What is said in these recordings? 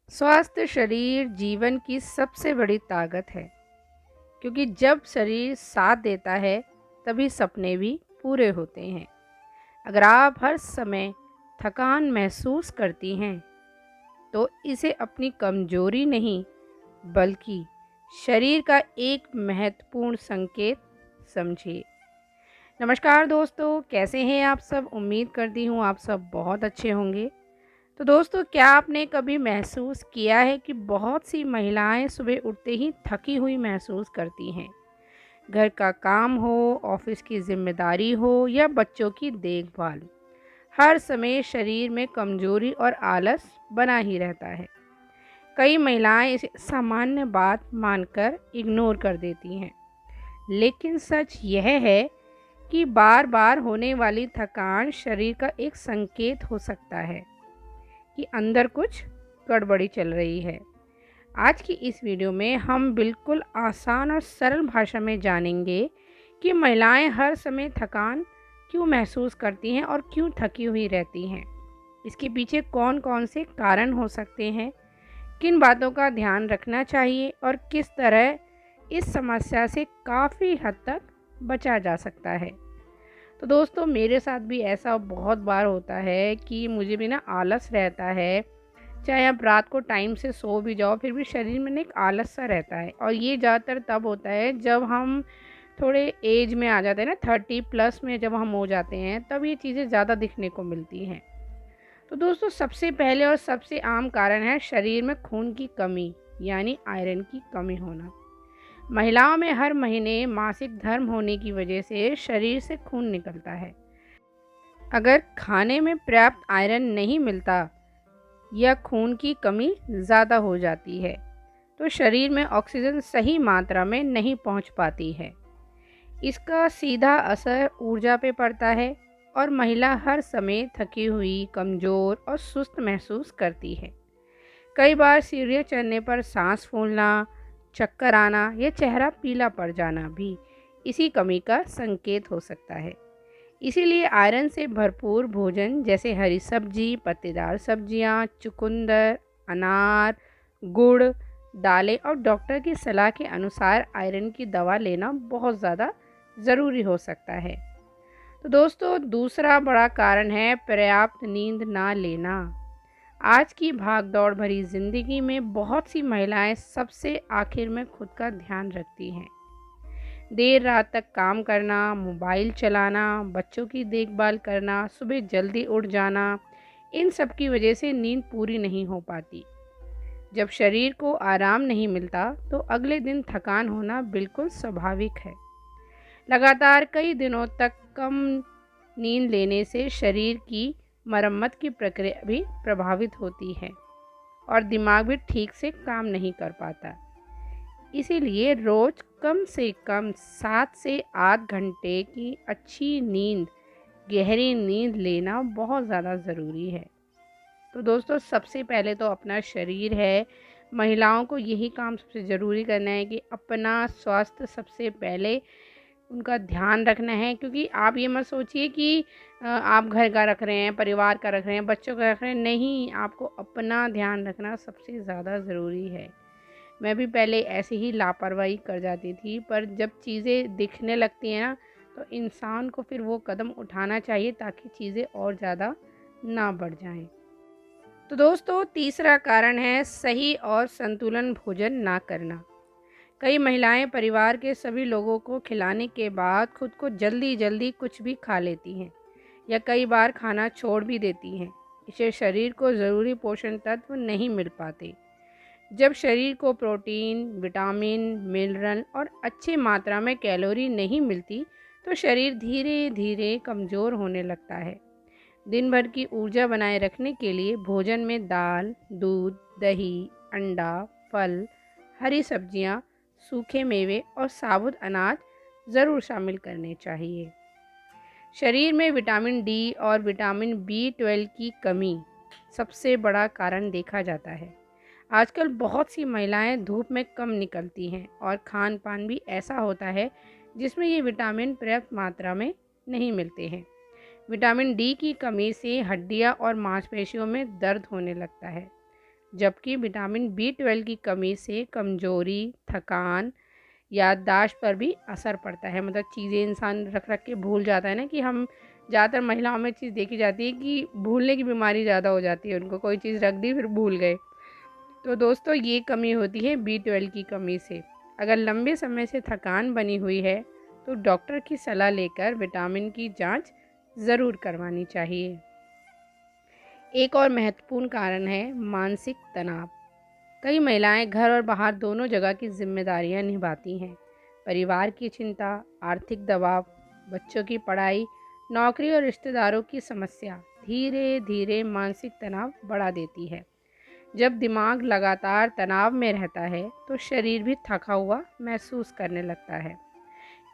स्वस्थ शरीर जीवन की सबसे बड़ी ताकत है, क्योंकि जब शरीर साथ देता है तभी सपने भी पूरे होते हैं। अगर आप हर समय थकान महसूस करती हैं तो इसे अपनी कमजोरी नहीं बल्कि शरीर का एक महत्वपूर्ण संकेत समझिए। नमस्कार दोस्तों, कैसे हैं आप सब? उम्मीद करती हूँ आप सब बहुत अच्छे होंगे। तो दोस्तों, क्या आपने कभी महसूस किया है कि बहुत सी महिलाएं सुबह उठते ही थकी हुई महसूस करती हैं? घर का काम हो, ऑफिस की जिम्मेदारी हो या बच्चों की देखभाल, हर समय शरीर में कमजोरी और आलस बना ही रहता है। कई महिलाएं इसे सामान्य बात मानकर इग्नोर कर देती हैं, लेकिन सच यह है कि बार बार होने वाली थकान शरीर का एक संकेत हो सकता है कि अंदर कुछ गड़बड़ी चल रही है। आज की इस वीडियो में हम बिल्कुल आसान और सरल भाषा में जानेंगे कि महिलाएं हर समय थकान क्यों महसूस करती हैं और क्यों थकी हुई रहती हैं। इसके पीछे कौन कौन से कारण हो सकते हैं, किन बातों का ध्यान रखना चाहिए और किस तरह इस समस्या से काफ़ी हद तक बचा जा सकता है। तो दोस्तों, मेरे साथ भी ऐसा बहुत बार होता है कि मुझे भी ना आलस रहता है। चाहे आप रात को टाइम से सो भी जाओ, फिर भी शरीर में ना एक आलस सा रहता है, और ये ज़्यादातर तब होता है जब हम थोड़े एज में आ जाते हैं ना, 30+ में जब हम हो जाते हैं, तब ये चीज़ें ज़्यादा दिखने को मिलती हैं। तो दोस्तों, सबसे पहले और सबसे आम कारण है शरीर में खून की कमी, यानी आयरन की कमी होना। महिलाओं में हर महीने मासिक धर्म होने की वजह से शरीर से खून निकलता है। अगर खाने में पर्याप्त आयरन नहीं मिलता या खून की कमी ज़्यादा हो जाती है तो शरीर में ऑक्सीजन सही मात्रा में नहीं पहुंच पाती है। इसका सीधा असर ऊर्जा पे पड़ता है और महिला हर समय थकी हुई, कमज़ोर और सुस्त महसूस करती है। कई बार सीढ़ियाँ चढ़ने पर सांस फूलना, चक्कर आना या चेहरा पीला पड़ जाना भी इसी कमी का संकेत हो सकता है। इसीलिए आयरन से भरपूर भोजन जैसे हरी सब्जी, पत्तेदार सब्जियां, चुकंदर, अनार, गुड़, दालें और डॉक्टर की सलाह के अनुसार आयरन की दवा लेना बहुत ज़्यादा ज़रूरी हो सकता है। तो दोस्तों, दूसरा बड़ा कारण है पर्याप्त नींद ना लेना। आज की भागदौड़ भरी ज़िंदगी में बहुत सी महिलाएं सबसे आखिर में खुद का ध्यान रखती हैं। देर रात तक काम करना, मोबाइल चलाना, बच्चों की देखभाल करना, सुबह जल्दी उठ जाना, इन सब की वजह से नींद पूरी नहीं हो पाती। जब शरीर को आराम नहीं मिलता तो अगले दिन थकान होना बिल्कुल स्वाभाविक है। लगातार कई दिनों तक कम नींद लेने से शरीर की मरम्मत की प्रक्रिया भी प्रभावित होती है और दिमाग भी ठीक से काम नहीं कर पाता। इसीलिए रोज कम से कम 7 से 8 घंटे की अच्छी नींद, गहरी नींद लेना बहुत ज़्यादा ज़रूरी है। तो दोस्तों, सबसे पहले तो अपना शरीर है, महिलाओं को यही काम सबसे ज़रूरी करना है कि अपना स्वास्थ्य सबसे पहले उनका ध्यान रखना है। क्योंकि आप ये मत सोचिए कि आप घर का रख रहे हैं, परिवार का रख रहे हैं, बच्चों का रख रहे हैं। नहीं, आपको अपना ध्यान रखना सबसे ज़्यादा ज़रूरी है। मैं भी पहले ऐसे ही लापरवाही कर जाती थी, पर जब चीज़ें दिखने लगती हैं ना, तो इंसान को फिर वो कदम उठाना चाहिए ताकि चीज़ें और ज़्यादा ना बढ़ जाएं। तो दोस्तों, तीसरा कारण है सही और संतुलन भोजन ना करना। कई महिलाएं परिवार के सभी लोगों को खिलाने के बाद खुद को जल्दी जल्दी कुछ भी खा लेती हैं या कई बार खाना छोड़ भी देती हैं। इससे शरीर को ज़रूरी पोषण तत्व नहीं मिल पाते। जब शरीर को प्रोटीन, विटामिन, मिनरल और अच्छी मात्रा में कैलोरी नहीं मिलती तो शरीर धीरे धीरे कमज़ोर होने लगता है। दिन भर की ऊर्जा बनाए रखने के लिए भोजन में दाल, दूध, दही, अंडा, फल, हरी सब्जियां, सूखे मेवे और साबुत अनाज ज़रूर शामिल करने चाहिए। शरीर में विटामिन डी और विटामिन B12 की कमी सबसे बड़ा कारण देखा जाता है। आजकल बहुत सी महिलाएं धूप में कम निकलती हैं और खान पान भी ऐसा होता है जिसमें ये विटामिन पर्याप्त मात्रा में नहीं मिलते हैं। विटामिन डी की कमी से हड्डियां और मांसपेशियों में दर्द होने लगता है, जबकि विटामिन B12 की कमी से कमज़ोरी, थकान, याददाश्त पर भी असर पड़ता है। मतलब चीज़ें इंसान रख रख के भूल जाता है ना, कि हम ज़्यादातर महिलाओं में चीज़ देखी जाती है कि भूलने की बीमारी ज़्यादा हो जाती है उनको, कोई चीज़ रख दी फिर भूल गए। तो दोस्तों ये कमी होती है B12 की कमी से। अगर लंबे समय से थकान बनी हुई है तो डॉक्टर की सलाह लेकर विटामिन की जांच ज़रूर करवानी चाहिए। एक और महत्वपूर्ण कारण है मानसिक तनाव। कई महिलाएं घर और बाहर दोनों जगह की जिम्मेदारियां निभाती हैं। परिवार की चिंता, आर्थिक दबाव, बच्चों की पढ़ाई, नौकरी और रिश्तेदारों की समस्या धीरे धीरे मानसिक तनाव बढ़ा देती है। जब दिमाग लगातार तनाव में रहता है तो शरीर भी थका हुआ महसूस करने लगता है।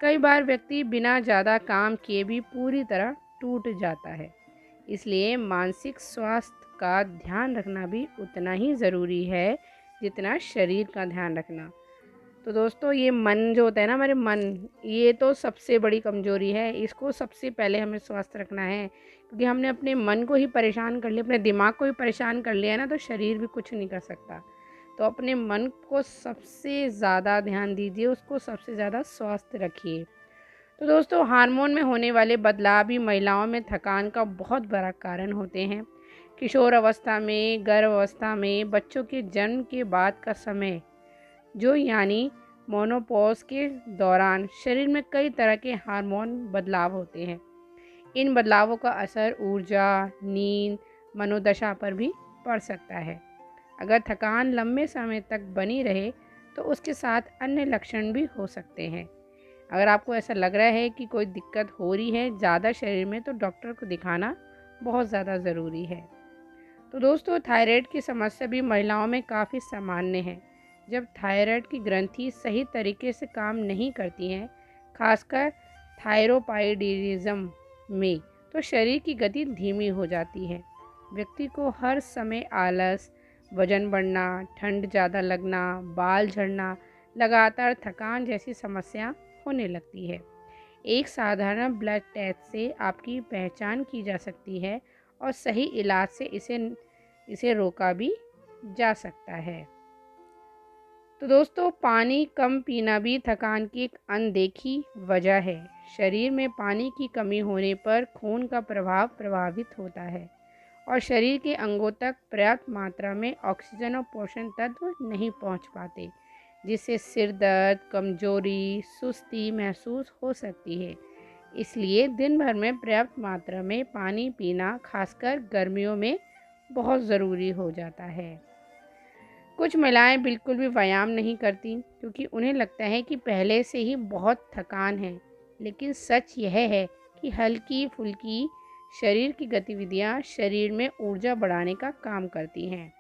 कई बार व्यक्ति बिना ज़्यादा काम किए भी पूरी तरह टूट जाता है। इसलिए मानसिक स्वास्थ्य का ध्यान रखना भी उतना ही ज़रूरी है जितना शरीर का ध्यान रखना। तो दोस्तों ये मन जो होता है ना, हमारे मन, ये तो सबसे बड़ी कमज़ोरी है। इसको सबसे पहले हमें स्वस्थ रखना है, क्योंकि हमने अपने मन को ही परेशान कर लिया, अपने दिमाग को ही परेशान कर लिया ना, तो शरीर भी कुछ नहीं कर सकता। तो अपने मन को सबसे ज़्यादा ध्यान दीजिए, उसको सबसे ज़्यादा स्वस्थ रखिए। तो दोस्तों हार्मोन में होने वाले बदलाव भी महिलाओं में थकान का बहुत बड़ा कारण होते हैं। किशोर अवस्था में, गर्भ अवस्था में, बच्चों के जन्म के बाद का समय, जो यानी मोनोपॉज के दौरान शरीर में कई तरह के हार्मोन बदलाव होते हैं। इन बदलावों का असर ऊर्जा, नींद, मनोदशा पर भी पड़ सकता है। अगर थकान लंबे समय तक बनी रहे तो उसके साथ अन्य लक्षण भी हो सकते हैं। अगर आपको ऐसा लग रहा है कि कोई दिक्कत हो रही है ज़्यादा शरीर में, तो डॉक्टर को दिखाना बहुत ज़्यादा ज़रूरी है। तो दोस्तों थायराइड की समस्या भी महिलाओं में काफ़ी सामान्य है। जब थायराइड की ग्रंथि सही तरीके से काम नहीं करती हैं, खासकर थायरोपाइडिज्म में, तो शरीर की गति धीमी हो जाती है। व्यक्ति को हर समय आलस, वजन बढ़ना, ठंड ज़्यादा लगना, बाल झड़ना, लगातार थकान जैसी समस्या होने लगती है। एक साधारण ब्लड टेस्ट से आपकी पहचान की जा सकती है और सही इलाज से इसे रोका भी जा सकता है। तो दोस्तों पानी कम पीना भी थकान की एक अनदेखी वजह है। शरीर में पानी की कमी होने पर खून का प्रवाह प्रभावित होता है और शरीर के अंगों तक पर्याप्त मात्रा में ऑक्सीजन और पोषण तत्व नहीं पहुंच पाते, जिससे सिर दर्द, कमजोरी, सुस्ती महसूस हो सकती है। इसलिए दिन भर में पर्याप्त मात्रा में पानी पीना खासकर गर्मियों में बहुत ज़रूरी हो जाता है। कुछ महिलाएं बिल्कुल भी व्यायाम नहीं करती क्योंकि उन्हें लगता है कि पहले से ही बहुत थकान है, लेकिन सच यह है कि हल्की फुल्की शरीर की गतिविधियां शरीर में ऊर्जा बढ़ाने का काम करती हैं।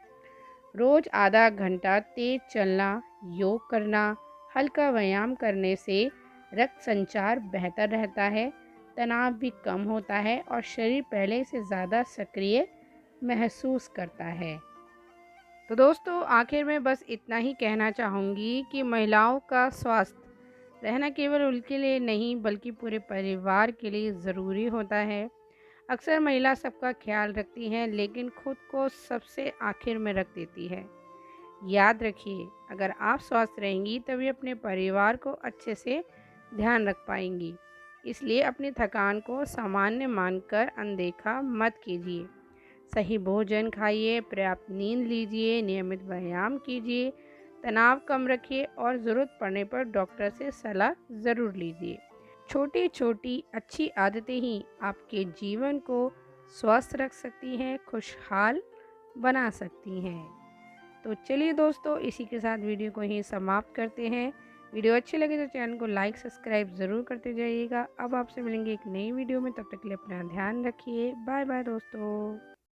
रोज़ आधा घंटा तेज चलना, योग करना, हल्का व्यायाम करने से रक्त संचार बेहतर रहता है, तनाव भी कम होता है और शरीर पहले से ज़्यादा सक्रिय महसूस करता है। तो दोस्तों आखिर में बस इतना ही कहना चाहूँगी कि महिलाओं का स्वास्थ्य रहना केवल उनके लिए नहीं बल्कि पूरे परिवार के लिए ज़रूरी होता है। अक्सर महिला सबका ख्याल रखती हैं लेकिन खुद को सबसे आखिर में रख देती है। याद रखिए, अगर आप स्वस्थ रहेंगी तभी अपने परिवार को अच्छे से ध्यान रख पाएंगी। इसलिए अपनी थकान को सामान्य मानकर अनदेखा मत कीजिए। सही भोजन खाइए, पर्याप्त नींद लीजिए, नियमित व्यायाम कीजिए, तनाव कम रखिए और ज़रूरत पड़ने पर डॉक्टर से सलाह ज़रूर लीजिए। छोटी छोटी अच्छी आदतें ही आपके जीवन को स्वस्थ रख सकती हैं, खुशहाल बना सकती हैं। तो चलिए दोस्तों इसी के साथ वीडियो को ही समाप्त करते हैं। वीडियो अच्छी लगे तो चैनल को लाइक सब्सक्राइब ज़रूर करते जाइएगा। अब आपसे मिलेंगे एक नई वीडियो में, तब तक के लिए अपना ध्यान रखिए। बाय बाय दोस्तों।